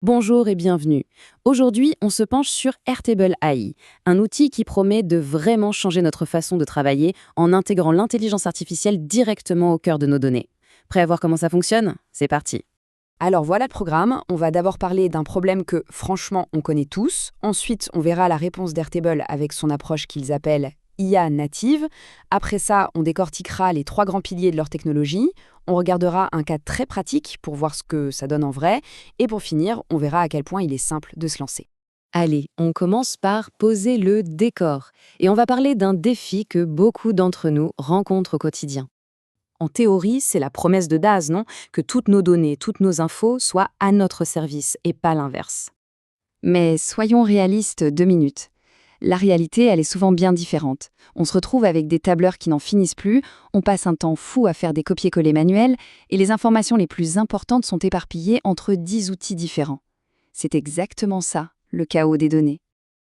Bonjour et bienvenue. Aujourd'hui, on se penche sur Airtable AI, un outil qui promet de vraiment changer notre façon de travailler en intégrant l'intelligence artificielle directement au cœur de nos données. Prêt à voir comment ça fonctionne? C'est parti. Alors voilà le programme, on va d'abord parler d'un problème que franchement on connaît tous, ensuite on verra la réponse d'Airtable avec son approche qu'ils appellent IA native, après ça on décortiquera les trois grands piliers de leur technologie, on regardera un cas très pratique pour voir ce que ça donne en vrai, et pour finir on verra à quel point il est simple de se lancer. Allez, on commence par poser le décor. Et on va parler d'un défi que beaucoup d'entre nous rencontrent au quotidien. En théorie, c'est la promesse de Daz, non? Que toutes nos données, toutes nos infos soient à notre service et pas l'inverse. Mais soyons réalistes 2 minutes. La réalité, elle est souvent bien différente. On se retrouve avec des tableurs qui n'en finissent plus, on passe un temps fou à faire des copier-coller manuels, et les informations les plus importantes sont éparpillées entre 10 outils différents. C'est exactement ça, le chaos des données.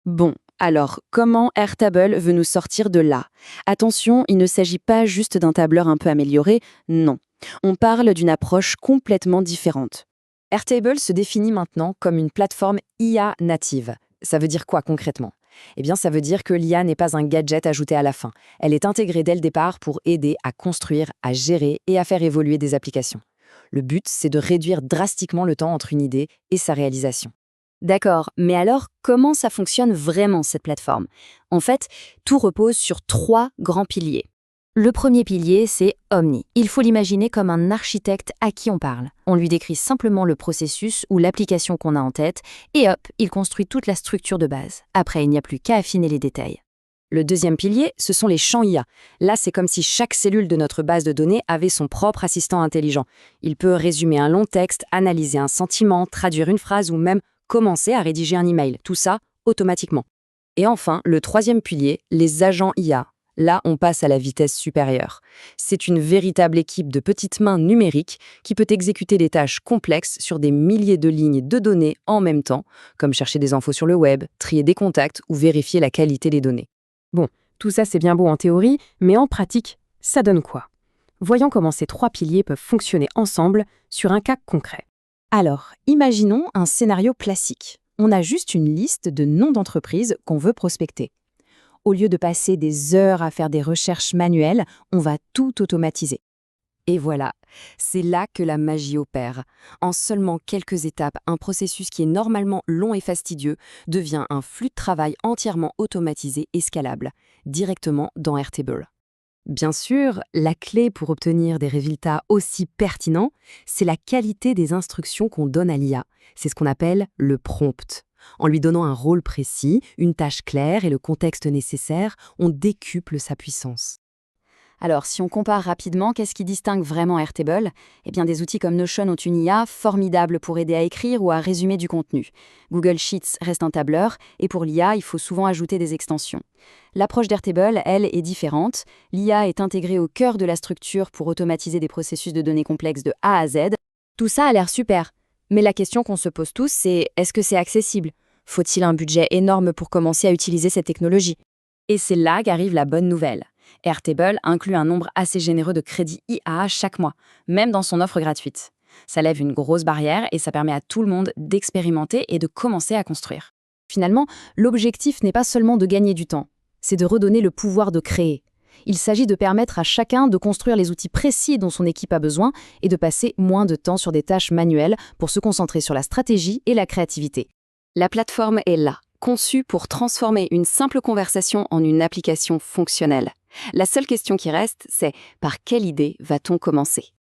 Bon, alors, comment Airtable veut nous sortir de là? Attention, il ne s'agit pas juste d'un tableur un peu amélioré, non. On parle d'une approche complètement différente. Airtable se définit maintenant comme une plateforme IA native. Ça veut dire quoi concrètement? Eh bien, ça veut dire que l'IA n'est pas un gadget ajouté à la fin. Elle est intégrée dès le départ pour aider à construire, à gérer et à faire évoluer des applications. Le but, c'est de réduire drastiquement le temps entre une idée et sa réalisation. D'accord, mais alors comment ça fonctionne vraiment cette plateforme? En fait, tout repose sur trois grands piliers. Le premier pilier, c'est Omni. Il faut l'imaginer comme un architecte à qui on parle. On lui décrit simplement le processus ou l'application qu'on a en tête, et hop, il construit toute la structure de base. Après, il n'y a plus qu'à affiner les détails. Le deuxième pilier, ce sont les champs IA. Là, c'est comme si chaque cellule de notre base de données avait son propre assistant intelligent. Il peut résumer un long texte, analyser un sentiment, traduire une phrase ou même commencer à rédiger un email. Tout ça, automatiquement. Et enfin, le troisième pilier, les agents IA. Là, on passe à la vitesse supérieure. C'est une véritable équipe de petites mains numériques qui peut exécuter des tâches complexes sur des milliers de lignes de données en même temps, comme chercher des infos sur le web, trier des contacts ou vérifier la qualité des données. Bon, tout ça c'est bien beau en théorie, mais en pratique, ça donne quoi? Voyons comment ces trois piliers peuvent fonctionner ensemble sur un cas concret. Alors, imaginons un scénario classique. On a juste une liste de noms d'entreprises qu'on veut prospecter. Au lieu de passer des heures à faire des recherches manuelles, on va tout automatiser. Et voilà, c'est là que la magie opère. En seulement quelques étapes, un processus qui est normalement long et fastidieux devient un flux de travail entièrement automatisé et scalable, directement dans Airtable. Bien sûr, la clé pour obtenir des résultats aussi pertinents, c'est la qualité des instructions qu'on donne à l'IA. C'est ce qu'on appelle le prompt. En lui donnant un rôle précis, une tâche claire et le contexte nécessaire, on décuple sa puissance. Alors, si on compare rapidement, qu'est-ce qui distingue vraiment Airtable? Eh bien, des outils comme Notion ont une IA formidable pour aider à écrire ou à résumer du contenu. Google Sheets reste un tableur, et pour l'IA, il faut souvent ajouter des extensions. L'approche d'Airtable, elle, est différente. L'IA est intégrée au cœur de la structure pour automatiser des processus de données complexes de A à Z. Tout ça a l'air super. Mais la question qu'on se pose tous, c'est est-ce que c'est accessible? Faut-il un budget énorme pour commencer à utiliser cette technologie? Et c'est là qu'arrive la bonne nouvelle. Airtable inclut un nombre assez généreux de crédits IA chaque mois, même dans son offre gratuite. Ça lève une grosse barrière et ça permet à tout le monde d'expérimenter et de commencer à construire. Finalement, l'objectif n'est pas seulement de gagner du temps, c'est de redonner le pouvoir de créer. Il s'agit de permettre à chacun de construire les outils précis dont son équipe a besoin et de passer moins de temps sur des tâches manuelles pour se concentrer sur la stratégie et la créativité. La plateforme est là, conçue pour transformer une simple conversation en une application fonctionnelle. La seule question qui reste, c'est par quelle idée va-t-on commencer?